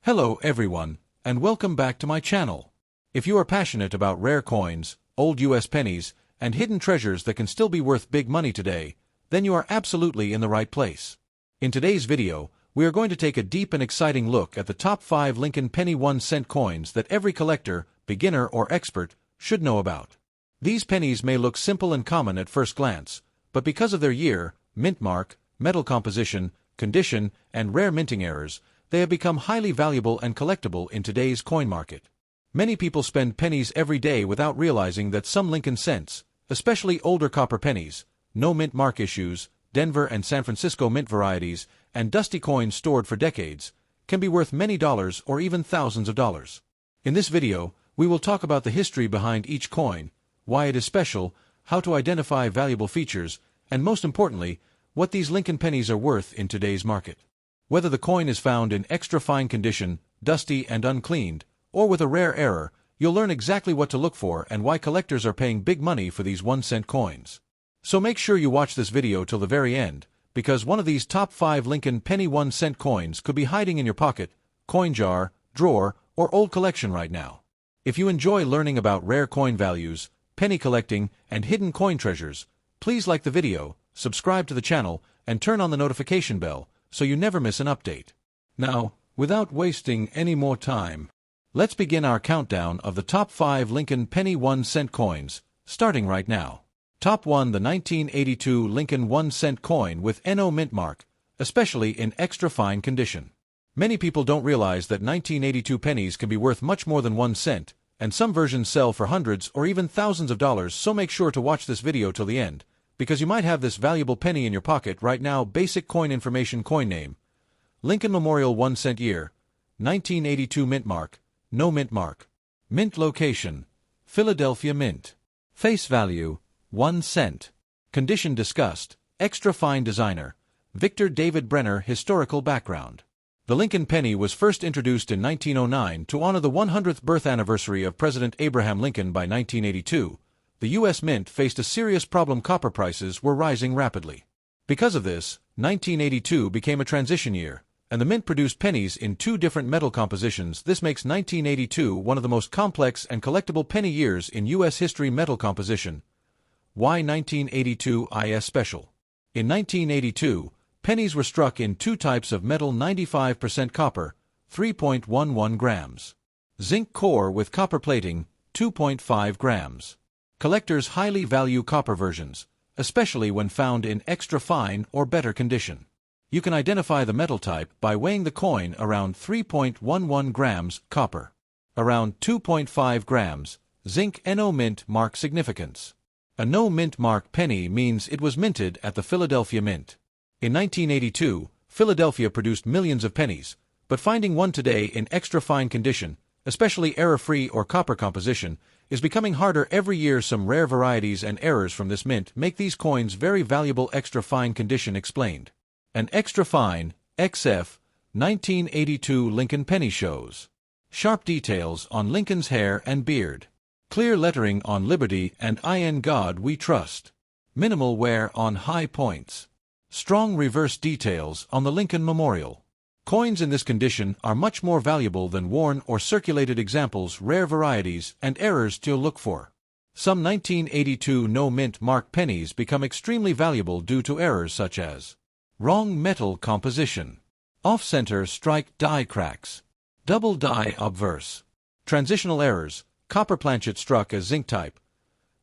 Hello everyone, and welcome back to my channel. If you are passionate about rare coins, old US pennies, and hidden treasures that can still be worth big money today, then you are absolutely in the right place. In today's video, we are going to take a deep and exciting look at the top 5 Lincoln penny 1-cent coins that every collector, beginner or expert, should know about. These pennies may look simple and common at first glance, but because of their year, mint mark, metal composition, condition, and rare minting errors, they have become highly valuable and collectible in today's coin market. Many people spend pennies every day without realizing that some Lincoln cents, especially older copper pennies, no mint mark issues, Denver and San Francisco mint varieties, and dusty coins stored for decades, can be worth many dollars or even thousands of dollars. In this video, we will talk about the history behind each coin, why it is special, how to identify valuable features, and most importantly, what these Lincoln pennies are worth in today's market. Whether the coin is found in extra fine condition, dusty and uncleaned, or with a rare error, you'll learn exactly what to look for and why collectors are paying big money for these 1-cent coins. So make sure you watch this video till the very end, because one of these top 5 Lincoln penny 1-cent coins could be hiding in your pocket, coin jar, drawer, or old collection right now. If you enjoy learning about rare coin values, penny collecting, and hidden coin treasures, please like the video, subscribe to the channel, and turn on the notification bell so you never miss an update. Now, without wasting any more time, let's begin our countdown of the top 5 Lincoln penny 1-cent coins, starting right now. Top 1. The 1982 Lincoln 1-cent coin with NO mint mark, especially in extra fine condition. Many people don't realize that 1982 pennies can be worth much more than 1 cent, and some versions sell for hundreds or even thousands of dollars, so make sure to watch this video till the end, because you might have this valuable penny in your pocket right now. Basic coin information: coin name, Lincoln Memorial 1 cent year, 1982 mint mark, no mint mark. Mint location, Philadelphia Mint. Face value, 1 cent. Condition discussed, extra fine designer, Victor David Brenner. Historical background. The Lincoln penny was first introduced in 1909 to honor the 100th birth anniversary of President Abraham Lincoln. By 1982, the U.S. Mint faced a serious problem: copper prices were rising rapidly. Because of this, 1982 became a transition year, and the Mint produced pennies in 2 different metal compositions. This makes 1982 one of the most complex and collectible penny years in U.S. history. Metal composition. Why 1982 is special? In 1982, pennies were struck in 2 types of metal: 95% copper, 3.11 grams. Zinc core with copper plating, 2.5 grams. Collectors highly value copper versions, especially when found in extra fine or better condition. You can identify the metal type by weighing the coin: around 3.11 grams copper, around 2.5 grams zinc. NO mint mark significance. A no mint mark penny means it was minted at the Philadelphia Mint. In 1982, Philadelphia produced millions of pennies, but finding one today in extra fine condition, especially error-free or copper composition, is becoming harder every year. Some rare varieties and errors from this mint make these coins very valuable. Extra fine condition explained. An extra fine, XF, 1982 Lincoln penny shows sharp details on Lincoln's hair and beard, clear lettering on Liberty and "In God We Trust," minimal wear on high points, strong reverse details on the Lincoln Memorial. Coins in this condition are much more valuable than worn or circulated examples. Rare varieties and errors to look for. Some 1982 no mint mark pennies become extremely valuable due to errors such as wrong metal composition, off-center strike die cracks, double die obverse, transitional errors, copper planchet struck as zinc type.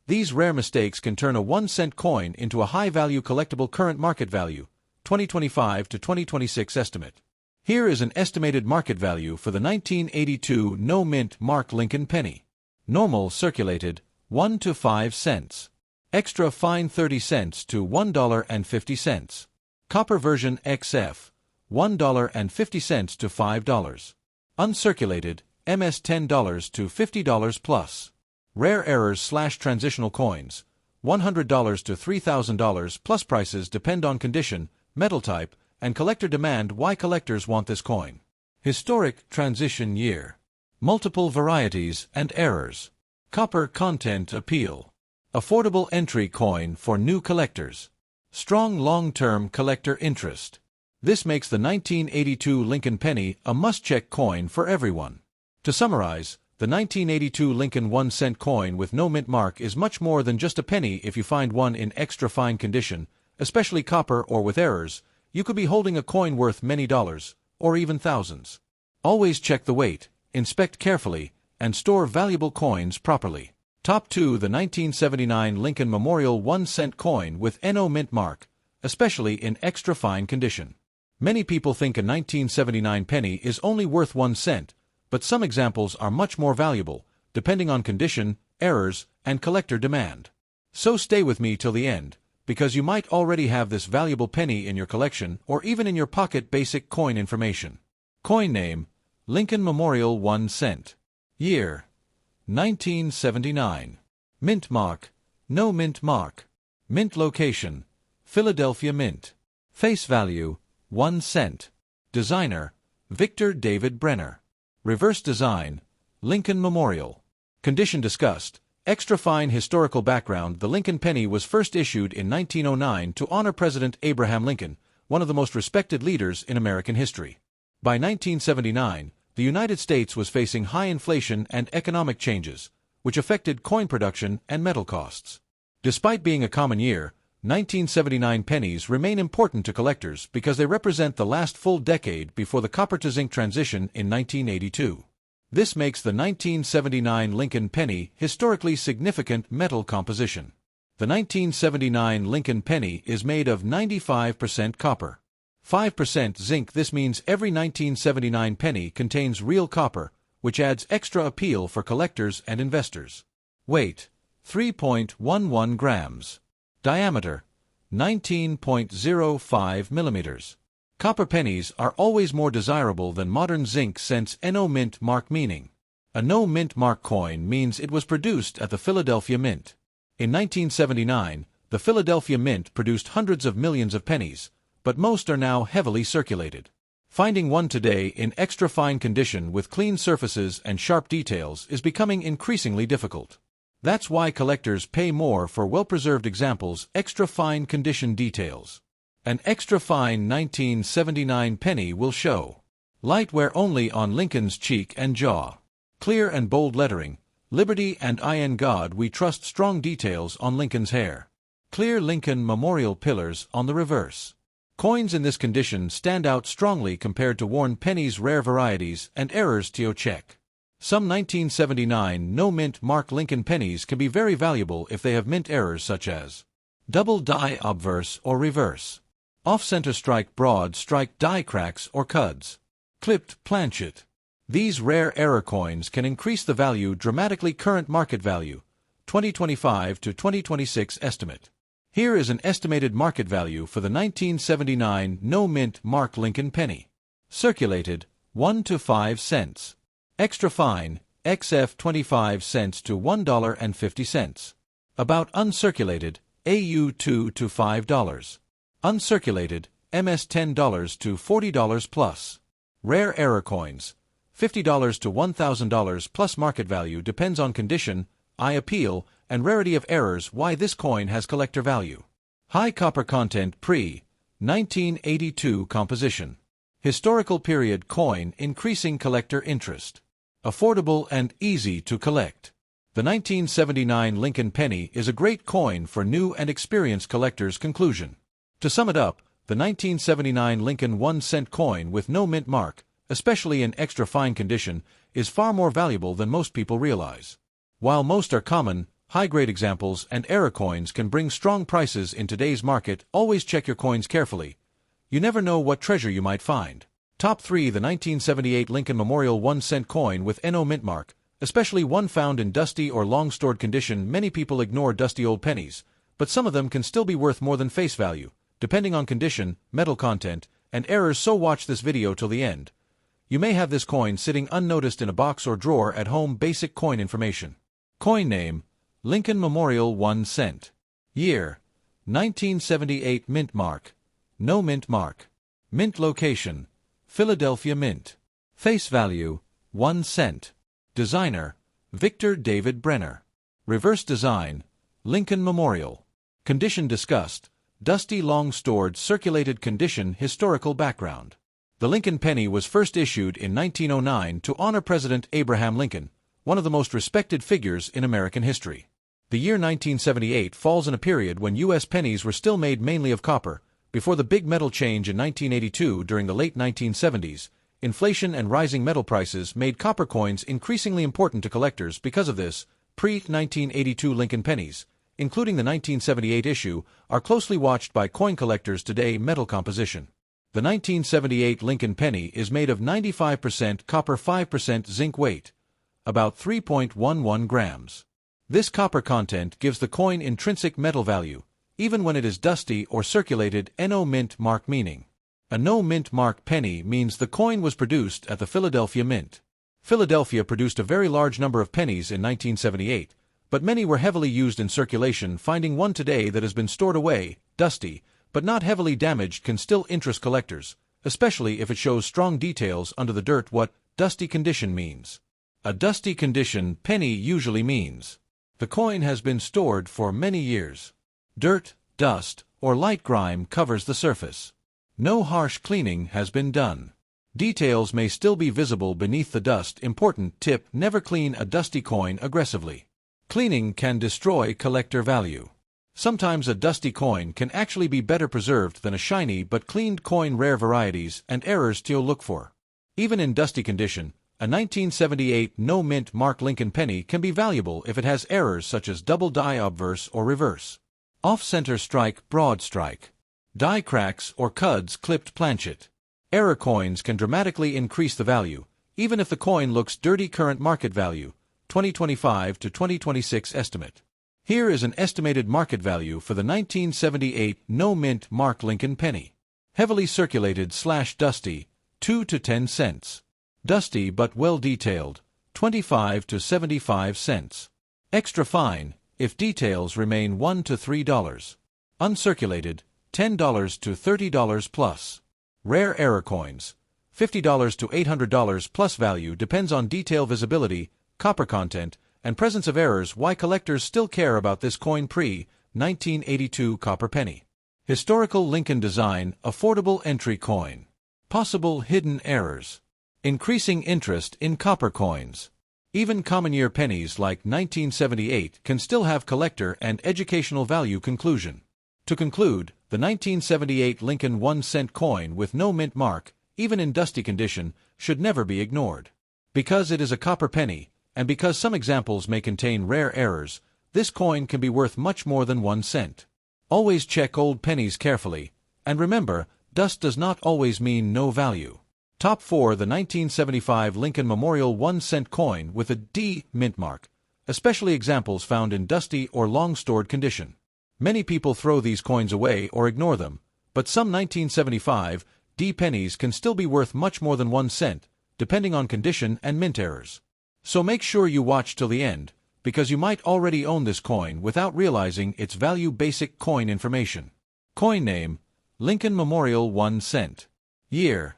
These rare mistakes can turn a 1-cent coin into a high-value collectible. Current market value, 2025 to 2026 estimate. Here is an estimated market value for the 1982 no mint mark Lincoln penny. Normal circulated, 1 to 5 cents. Extra fine, 30 cents to $1.50. Copper version XF, $1.50 to $5. Uncirculated, MS $10 to $50 plus. Rare errors / transitional coins, $100 to $3,000 plus. Prices depend on condition, metal type, and collector demand. Why collectors want this coin? Historic transition year. Multiple varieties and errors. Copper content appeal. Affordable entry coin for new collectors. Strong long-term collector interest. This makes the 1982 Lincoln penny a must-check coin for everyone. To summarize, the 1982 Lincoln 1-cent coin with no mint mark is much more than just a penny. If you find one in extra fine condition, especially copper or with errors, you could be holding a coin worth many dollars, or even thousands. Always check the weight, inspect carefully, and store valuable coins properly. Top 2. The 1979 Lincoln Memorial 1-cent coin with no mint mark, especially in extra fine condition. Many people think a 1979 penny is only worth 1 cent, but some examples are much more valuable, depending on condition, errors, and collector demand. So stay with me till the end, because you might already have this valuable penny in your collection or even in your pocket. Basic coin information. Coin name: Lincoln Memorial 1 cent. Year: 1979. Mint mark: no mint mark. Mint location: Philadelphia Mint. Face value: 1 cent. Designer: Victor David Brenner. Reverse design: Lincoln Memorial. Condition discussed. Extra fine historical background: the Lincoln penny was first issued in 1909 to honor President Abraham Lincoln, one of the most respected leaders in American history. By 1979, the United States was facing high inflation and economic changes, which affected coin production and metal costs. Despite being a common year, 1979 pennies remain important to collectors because they represent the last full decade before the copper-to-zinc transition in 1982. This makes the 1979 Lincoln penny historically significant metal composition. The 1979 Lincoln penny is made of 95% copper, 5% zinc. This means every 1979 penny contains real copper, which adds extra appeal for collectors and investors. Weight: 3.11 grams. Diameter: 19.05 millimeters. Copper pennies are always more desirable than modern zinc since no mint mark, meaning a no mint mark coin means it was produced at the Philadelphia Mint. In 1979, the Philadelphia Mint produced hundreds of millions of pennies, but most are now heavily circulated. Finding one today in extra fine condition with clean surfaces and sharp details is becoming increasingly difficult. That's why collectors pay more for well-preserved examples. Extra fine condition details. An extra fine 1979 penny will show light wear only on Lincoln's cheek and jaw. Clear and bold lettering: Liberty and In God We Trust. Strong details on Lincoln's hair. Clear Lincoln Memorial pillars on the reverse. Coins in this condition stand out strongly compared to worn pennies. Rare varieties and errors to check. Some 1979 no mint mark Lincoln pennies can be very valuable if they have mint errors such as double die obverse or reverse, off-center strike, broad strike, die cracks or cuds, clipped planchet. These rare error coins can increase the value dramatically. Current market value: 2025 to 2026 estimate. Here is an estimated market value for the 1979 no mint mark Lincoln penny. Circulated: 1 to 5 cents. Extra fine, XF 25 cents to $1.50. About uncirculated, AU $2 to $5. Uncirculated, MS $10 to $40 plus. Rare error coins, $50 to $1,000 plus. Market value depends on condition, eye appeal, and rarity of errors. Why this coin has collector value. High copper content. Pre-1982 composition. Historical period coin increasing collector interest. Affordable and easy to collect. The 1979 Lincoln penny is a great coin for new and experienced collectors. Conclusion. To sum it up, the 1979 Lincoln 1-cent coin with no mint mark, especially in extra fine condition, is far more valuable than most people realize. While most are common, high-grade examples and error coins can bring strong prices in today's market. Always check your coins carefully. You never know what treasure you might find. Top 3. The 1978 Lincoln Memorial 1-cent coin with no mint mark, especially one found in dusty or long-stored condition. Many people ignore dusty old pennies, but some of them can still be worth more than face value, depending on condition, metal content, and errors. So watch this video till the end. You may have this coin sitting unnoticed in a box or drawer at home. Basic coin information. Coin name: Lincoln Memorial 1 cent. Year: 1978. Mint mark: no mint mark. Mint location: Philadelphia Mint. Face value: 1 cent. Designer: Victor David Brenner. Reverse design: Lincoln Memorial. Condition discussed. dusty, long-stored, circulated condition. Historical background. The Lincoln penny was first issued in 1909 to honor President Abraham Lincoln, one of the most respected figures in American history. The year 1978 falls in a period when U.S. pennies were still made mainly of copper. Before the big metal change in 1982 during the late 1970s, inflation and rising metal prices made copper coins increasingly important to collectors. Because of this, pre-1982 Lincoln pennies, including the 1978 issue, are closely watched by coin collectors today. Metal composition. The 1978 Lincoln penny is made of 95% copper, 5% zinc. Weight about 3.11 grams. This copper content gives the coin intrinsic metal value, even when it is dusty or circulated. No mint mark meaning. A no mint mark penny means the coin was produced at the Philadelphia Mint. Philadelphia produced a very large number of pennies in 1978, but many were heavily used in circulation. Finding one today that has been stored away, dusty, but not heavily damaged can still interest collectors, especially if it shows strong details under the dirt. What dusty condition means. A dusty condition penny usually means the coin has been stored for many years. Dirt, dust, or light grime covers the surface. No harsh cleaning has been done. Details may still be visible beneath the dust. Important tip: never clean a dusty coin aggressively. Cleaning can destroy collector value. Sometimes a dusty coin can actually be better preserved than a shiny but cleaned coin. Rare varieties and errors to look for. Even in dusty condition, a 1978 no mint mark Lincoln penny can be valuable if it has errors such as double die, obverse or reverse, off-center strike, broad strike, die cracks or cuds, clipped planchet. Error coins can dramatically increase the value, even if the coin looks dirty. Current market value, 2025 to 2026 estimate. Here is an estimated market value for the 1978 no mint mark Lincoln penny. Heavily circulated / dusty, 2 to 10 cents. Dusty but well detailed, 25 to 75 cents. Extra fine, if details remain, $1 to $3. Uncirculated, $10 to $30 plus. Rare error coins, $50 to $800 plus. Value depends on detail, visibility, copper content, and presence of errors. Why collectors still care about this coin? Pre-1982 copper penny. Historical Lincoln design, affordable entry coin. Possible hidden errors. Increasing interest in copper coins. Even common year pennies like 1978 can still have collector and educational value. Conclusion. To conclude, the 1978 Lincoln 1-cent coin with no mint mark, even in dusty condition, should never be ignored. Because it is a copper penny, and because some examples may contain rare errors, this coin can be worth much more than 1 cent. Always check old pennies carefully, and remember, dust does not always mean no value. Top 4. The 1975 Lincoln Memorial 1-cent coin with a D mint mark, especially examples found in dusty or long-stored condition. Many people throw these coins away or ignore them, but some 1975 D pennies can still be worth much more than 1 cent, depending on condition and mint errors. So make sure you watch till the end, because you might already own this coin without realizing its value. Basic coin information. Coin name, Lincoln Memorial 1 cent. Year,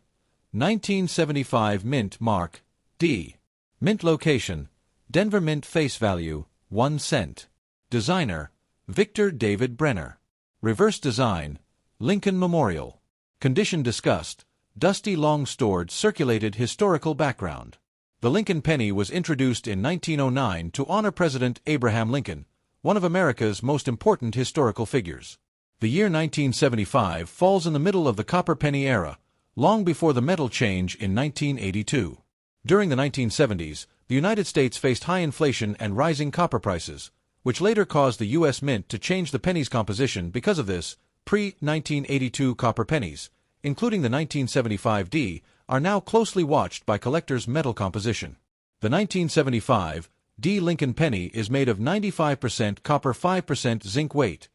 1975. Mint mark, D. Mint location, Denver Mint. Face value, 1 cent. Designer, Victor David Brenner. Reverse design, Lincoln Memorial. Condition discussed, dusty, long-stored, circulated. Historical background. The Lincoln penny was introduced in 1909 to honor President Abraham Lincoln, one of America's most important historical figures. The year 1975 falls in the middle of the copper penny era, long before the metal change in 1982. During the 1970s, the United States faced high inflation and rising copper prices, which later caused the U.S. Mint to change the penny's composition. Because of this, pre-1982 copper pennies, including the 1975 D, are now closely watched by collectors. Metal composition. The 1975 D Lincoln penny is made of 95% copper, 5% zinc. Weight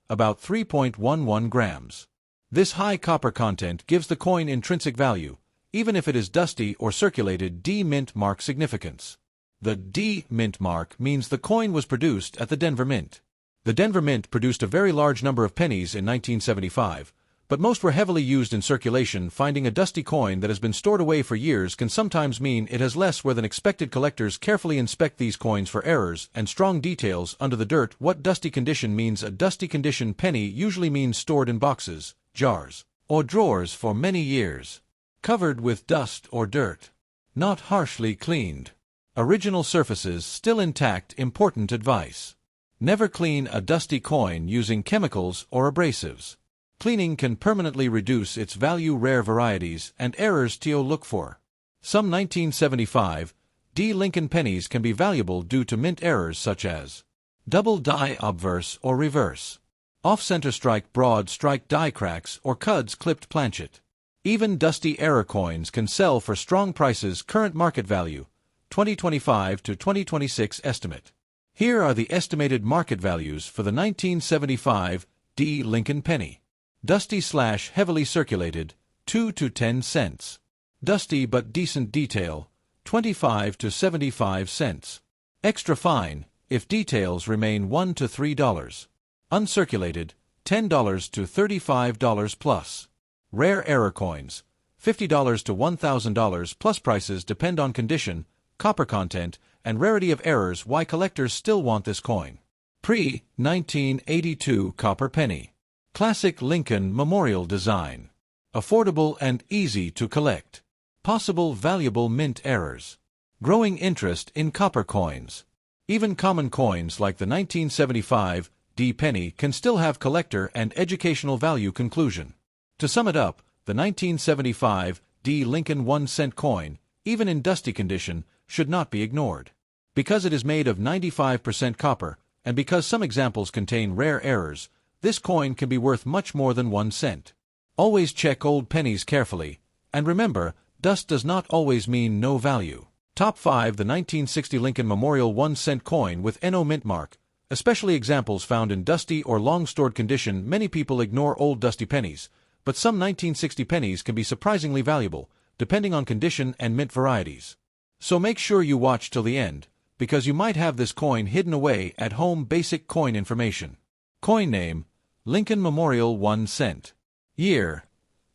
about 3.11 grams. This high copper content gives the coin intrinsic value, even if it is dusty or circulated. D mint mark significance. The D mint mark means the coin was produced at the Denver Mint. The Denver Mint produced a very large number of pennies in 1975, But most were heavily used in circulation. Finding a dusty coin that has been stored away for years can sometimes mean it has less worth than expected. Collectors carefully inspect these coins for errors and strong details under the dirt. What dusty condition means? A dusty condition penny usually means stored in boxes, jars, or drawers for many years, covered with dust or dirt, not harshly cleaned. Original surfaces still intact. Important advice: never clean a dusty coin using chemicals or abrasives. Cleaning can permanently reduce its value. Rare varieties and errors to look for. Some 1975 Lincoln pennies can be valuable due to mint errors such as double die obverse or reverse, off-center strike, broad strike, die cracks, or cuds clipped planchet. Even dusty error coins can sell for strong prices. Current market value, 2025 to 2026 estimate. Here are the estimated market values for the 1975 Lincoln penny. Dusty/heavily circulated, 2 to 10 cents. Dusty but decent detail, 25 to 75 cents. Extra fine, if details remain, $1 to $3. Uncirculated, $10 to $35 plus. Rare error coins, $50 to $1,000 plus. Prices depend on condition, copper content, and rarity of errors. Why collectors still want this coin? Pre-1982 copper penny. Classic Lincoln Memorial design. Affordable and easy to collect. Possible valuable mint errors. Growing interest in copper coins. Even common coins like the 1975 penny can still have collector and educational value. Conclusion: to sum it up, the 1975 Lincoln 1-cent coin, even in dusty condition, should not be ignored. Because it is made of 95% copper, and because some examples contain rare errors, this coin can be worth much more than 1 cent. Always check old pennies carefully, and remember, dust does not always mean no value. Top 5: the 1960 Lincoln Memorial 1-cent coin with NO mint mark, especially examples found in dusty or long-stored condition. Many people ignore old dusty pennies, but some 1960 pennies can be surprisingly valuable, depending on condition and mint varieties. So make sure you watch till the end, because you might have this coin hidden away at home. Basic coin information. Coin name: Lincoln Memorial 1 cent. Year: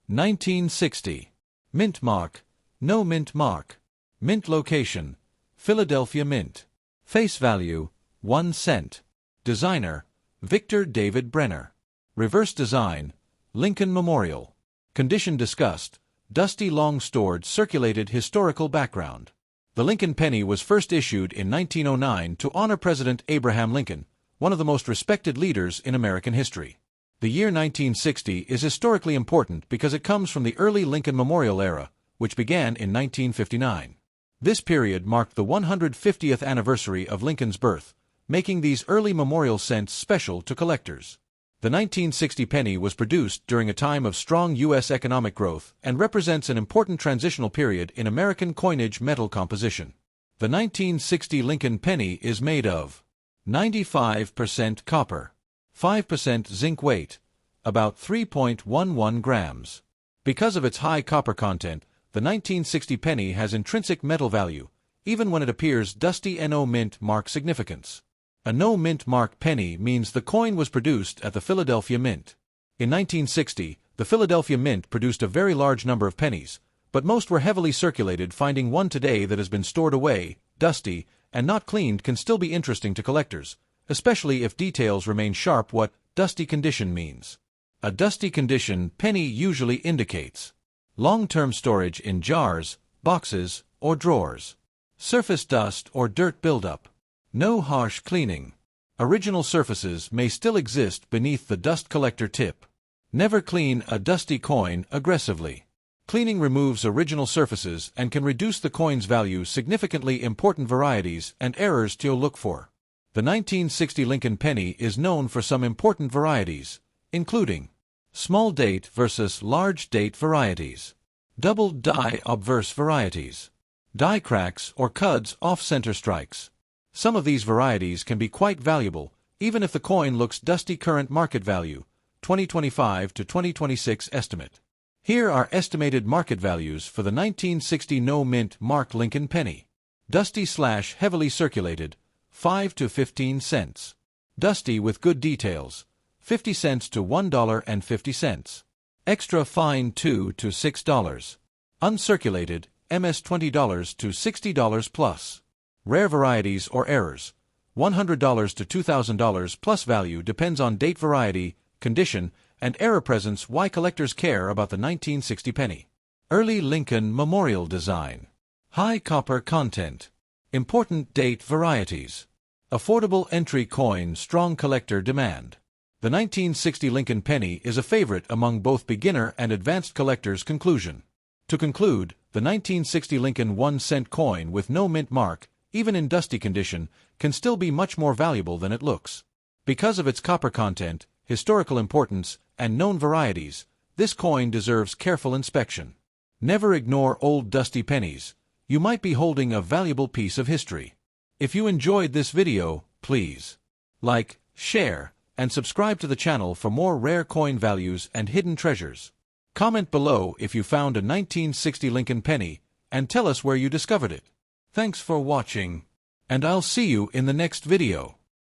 1960. Mint mark: no mint mark. Mint location: Philadelphia Mint. Face value: 1 cent. Designer: Victor David Brenner. Reverse design: Lincoln Memorial. Condition discussed: dusty, long stored, circulated. Historical background: the Lincoln penny was first issued in 1909 to honor President Abraham Lincoln, one of the most respected leaders in American history. The year 1960 is historically important because it comes from the early Lincoln Memorial era, which began in 1959. This period marked the 150th anniversary of Lincoln's birth, making these early memorial cents special to collectors. The 1960 penny was produced during a time of strong U.S. economic growth and represents an important transitional period in American coinage metal composition. The 1960 Lincoln penny is made of 95% copper, 5% zinc, weight about 3.11 grams. Because of its high copper content, the 1960 penny has intrinsic metal value, even when it appears dusty. No mint mark significance. A no mint mark penny means the coin was produced at the Philadelphia Mint. In 1960, the Philadelphia Mint produced a very large number of pennies, but most were heavily circulated. Finding one today that has been stored away, dusty, and not cleaned can still be interesting to collectors, especially if details remain sharp. What dusty condition means? A dusty condition penny usually indicates long-term storage in jars, boxes, or drawers. Surface dust or dirt buildup. No harsh cleaning. Original surfaces may still exist beneath the dust collector tip. Never clean a dusty coin aggressively. Cleaning removes original surfaces and can reduce the coin's value significantly. Important varieties and errors to look for. The 1960 Lincoln penny is known for some important varieties, including small date versus large date varieties, double die obverse varieties, die cracks or cuds off-center strikes. Some of these varieties can be quite valuable, even if the coin looks dusty. Current market value, 2025 to 2026 estimate. Here are estimated market values for the 1960 no mint mark Lincoln penny. Dusty/heavily circulated, 5 to 15 cents. Dusty with good details, 50 cents to $1.50. Extra Fine $2 to $6. Uncirculated, MS $20 to $60 plus. Rare varieties or errors. $100 to $2,000 plus value depends on date, variety, condition, and error presence. Why collectors care about the 1960 penny. Early Lincoln Memorial design. High copper content. Important date varieties. Affordable entry coin. Strong collector demand. The 1960 Lincoln penny is a favorite among both beginner and advanced collectors. Conclusion. To conclude, the 1960 Lincoln 1-cent coin with no mint mark, even in dusty condition, can still be much more valuable than it looks. Because of its copper content, historical importance, and known varieties, this coin deserves careful inspection. Never ignore old dusty pennies. You might be holding a valuable piece of history. If you enjoyed this video, please like, share, and subscribe to the channel for more rare coin values and hidden treasures. Comment below if you found a 1960 Lincoln penny, and tell us where you discovered it. Thanks for watching, and I'll see you in the next video.